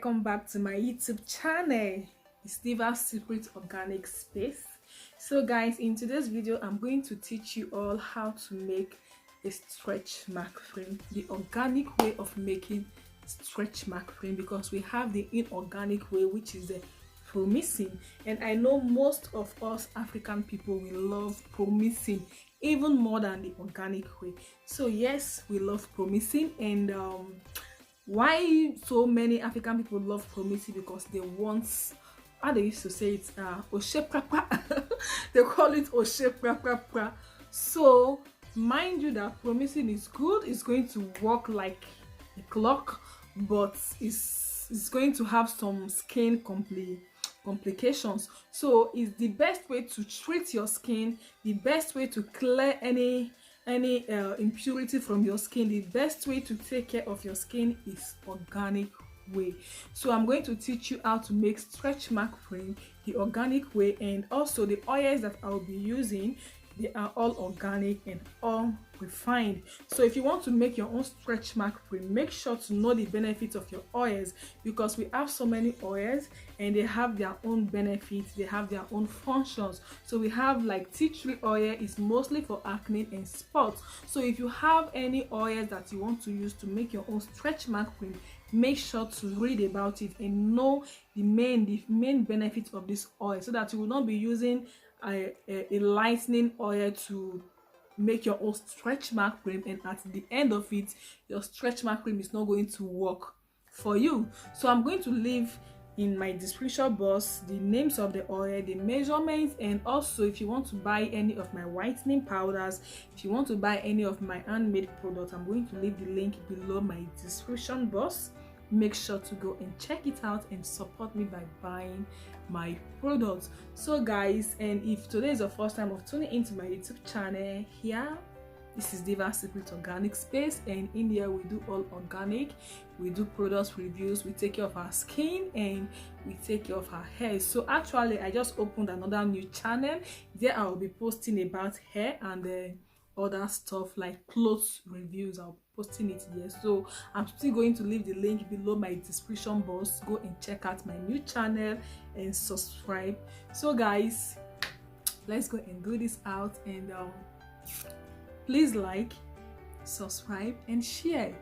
welcome back to my YouTube channel. It's Diva's Secret Organic Space. So guys, in today's video I'm going to teach you all how to make a stretch mark frame, the organic way of making stretch mark frame, because we have the inorganic way, which is the promissing, and I know most of us African people will love promissing even more than the organic way. So yes, we love promissing, and why so many African people love promissing? Because they want, how they used to say it, osheprapa. They call it osheprapa. So mind you that promissing is good, it's going to work like a clock, but it's going to have some skin complications. So it's the best way to treat your skin, the best way to clear any impurity from your skin, the best way to take care of your skin is organic way. So I'm going to teach you how to make stretch mark frame the organic way, and also the oils that I'll be using, they are all organic and all refined. So if you want to make your own stretch mark frame, make sure to know the benefits of your oils, because we have so many oils and they have their own benefits, they have their own functions. So we have like tea tree oil is mostly for acne and spots. So if you have any oils that you want to use to make your own stretch mark frame, make sure to read about it and know the main benefits of this oil, so that you will not be using a lightening oil to make your own stretch mark frame, and at the end of it your stretch mark frame is not going to work for you. So I'm going to leave in my description box the names of the oil, the measurements, and also if you want to buy any of my whitening powders, if you want to buy any of my handmade products, I'm going to leave the link below my description box. Make sure to go and check it out and support me by buying my products. So guys, and if today is your first time of tuning into my YouTube channel, here this is Diva's Secret Organic Space, and in here we do all organic. We do product reviews, we take care of our skin, and we take care of our hair. So actually I just opened another new channel. There I will be posting about hair and other stuff like clothes reviews. I'll be posting it there. So I'm still going to leave the link below my description box. Go and check out my new channel and subscribe. So guys, let's go and do this out, and please like, subscribe, and share.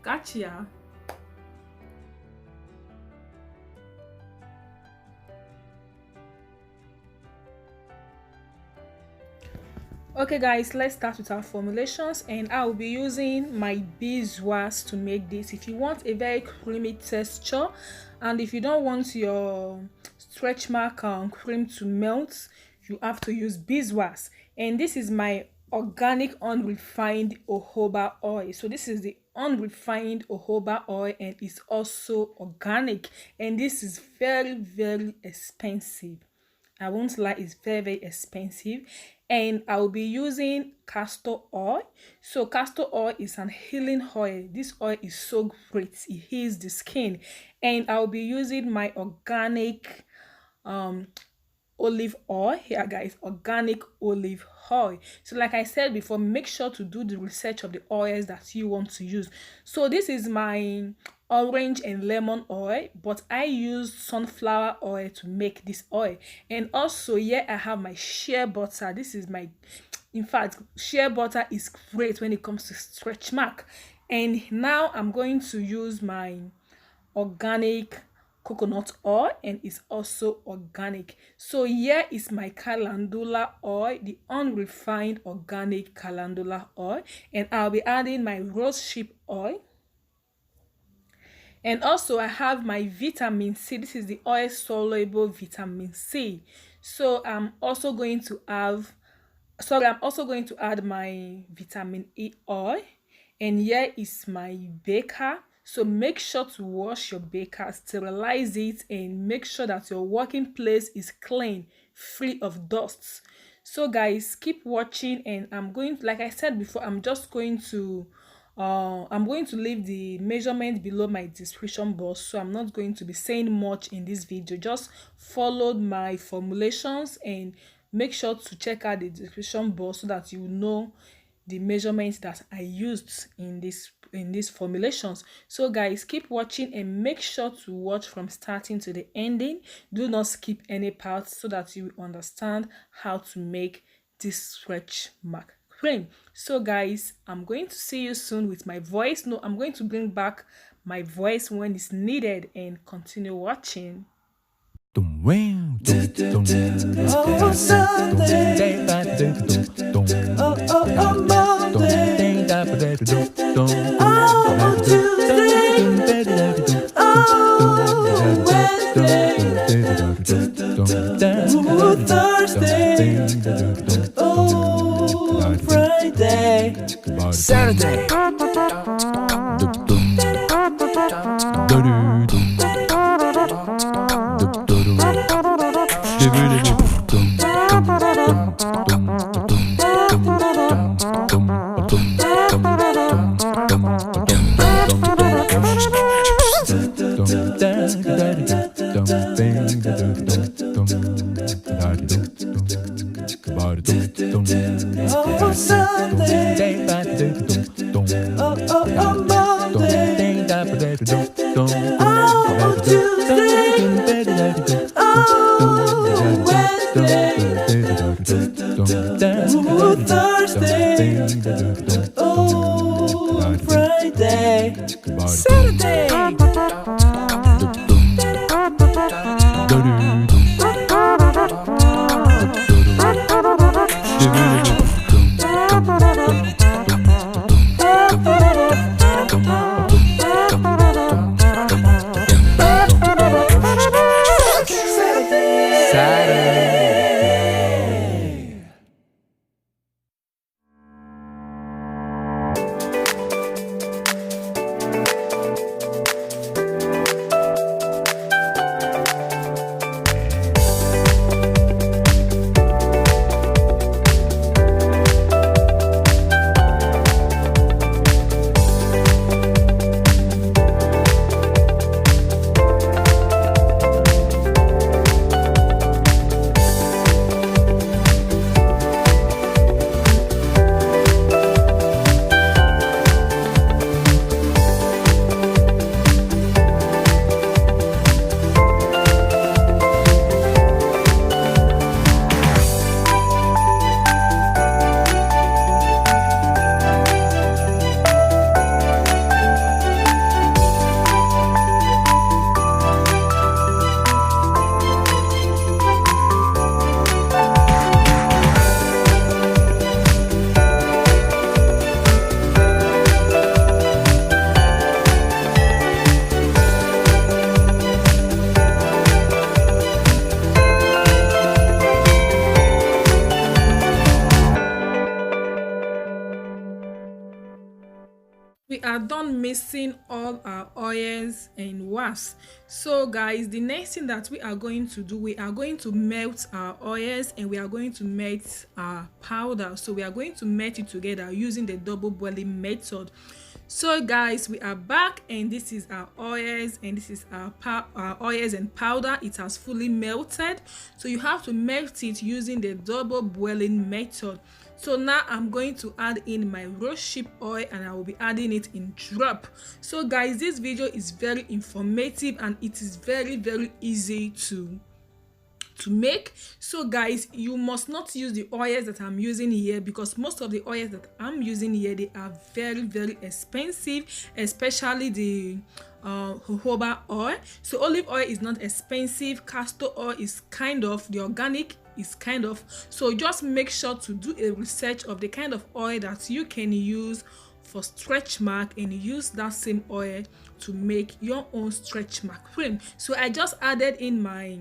Gotcha. Okay guys, let's start with our formulations, and I will be using my beeswax to make this. If you want a very creamy texture, and if you don't want your stretch mark cream to melt, you have to use beeswax. And this is my organic unrefined jojoba oil. So this is the unrefined jojoba oil, and it's also organic, and this is very expensive. I won't lie, it's very expensive. And I'll be using castor oil. So castor oil is an healing oil. This oil is so great, it heals the skin. And I'll be using my organic olive oil here guys, organic olive oil. So like I said before, make sure to do the research of the oils that you want to use. So this is my orange and lemon oil, but I use sunflower oil to make this oil. And also here I have my shea butter. This is my, in fact, shea butter is great when it comes to stretch mark. And now I'm going to use my organic coconut oil, and it's also organic. So here is my calendula oil, the unrefined organic calendula oil, and I'll be adding my rosehip oil. And also I have my vitamin C. This is the oil soluble vitamin C. So I'm also going to add my vitamin E oil, and here is my baker. So make sure to wash your baker, sterilize it, and make sure that your working place is clean, free of dust. So guys, keep watching, and I'm going to, like I said before, I'm going to leave the measurement below my description box. So I'm not going to be saying much in this video. Just follow my formulations and make sure to check out the description box so that you know the measurements that I used in these formulations. So guys, keep watching and make sure to watch from starting to the ending. Do not skip any parts so that you will understand how to make this stretch mark cream. So guys, I'm going to see you soon with my voice. No, I'm going to bring back my voice when it's needed, and continue watching. Oh, Sunday. Oh, Monday. Oh, Tuesday. Oh, Wednesday. Oh, Thursday. Oh, Friday. Saturday. Oh, Sunday. Oh, Monday. Oh, Tuesday. Oh, Wednesday. Oh, Thursday. Oh, Friday. Saturday. We are done mixing all our oils and wax. So guys, the next thing that we are going to do, we are going to melt our oils and we are going to melt our powder. So we are going to melt it together using the double boiling method. So guys, we are back and this is our oils and this is our oils and powder. It has fully melted, so you have to melt it using the double boiling method. So now I'm going to add in my Rosehip oil and I will be adding it in drop. So guys, this video is very informative and it is very easy to make. So guys, you must not use the oils that I'm using here, because most of the oils that I'm using here, they are very expensive, especially the jojoba oil. So olive oil is not expensive, castor oil is kind of, the organic is kind of. So just make sure to do a research of the kind of oil that you can use for stretch mark and use that same oil to make your own stretch mark cream. So I just added in my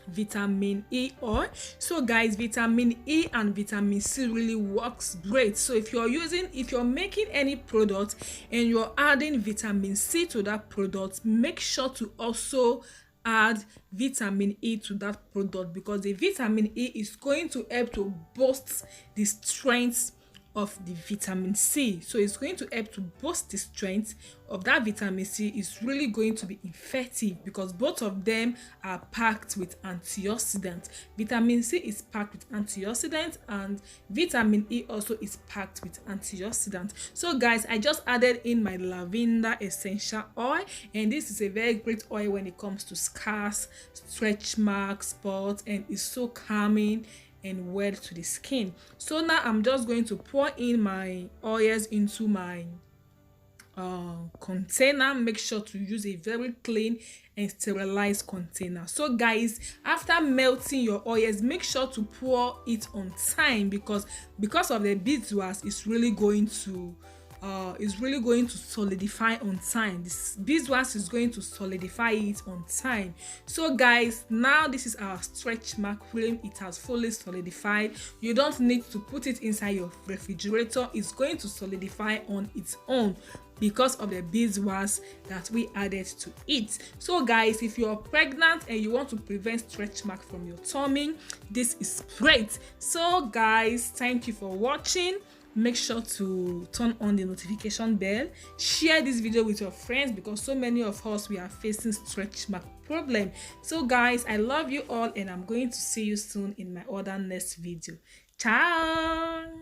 vitamin E oil. So guys, vitamin E and vitamin C really works great. So if you're making any product and you're adding vitamin C to that product, make sure to also add vitamin E to that product, because the vitamin E is going to help to boost the strength of the vitamin C. So it's going to help to boost the strength of that vitamin C. Is really going to be effective because both of them are packed with antioxidants. Vitamin C is packed with antioxidants and vitamin E also is packed with antioxidants. So guys, I just added in my lavender essential oil, and this is a very great oil when it comes to scars, stretch marks, spots, and it's so calming and wet to the skin. So now I'm just going to pour in my oils into my container. Make sure to use a very clean and sterilized container. So guys, after melting your oils, make sure to pour it on time because of the beeswax, it's really going to solidify on time. This beeswax is going to solidify it on time. So guys, now this is our stretch mark cream. It has fully solidified. You don't need to put it inside your refrigerator. It's going to solidify on its own because of the beeswax that we added to it. So guys, if you're pregnant and you want to prevent stretch mark from your tummy, this is great. So guys, thank you for watching. Make sure to turn on the notification bell. Share this video with your friends because so many of us, we are facing stretch mark problem. So guys, I love you all and I'm going to see you soon in my other next video. Ciao.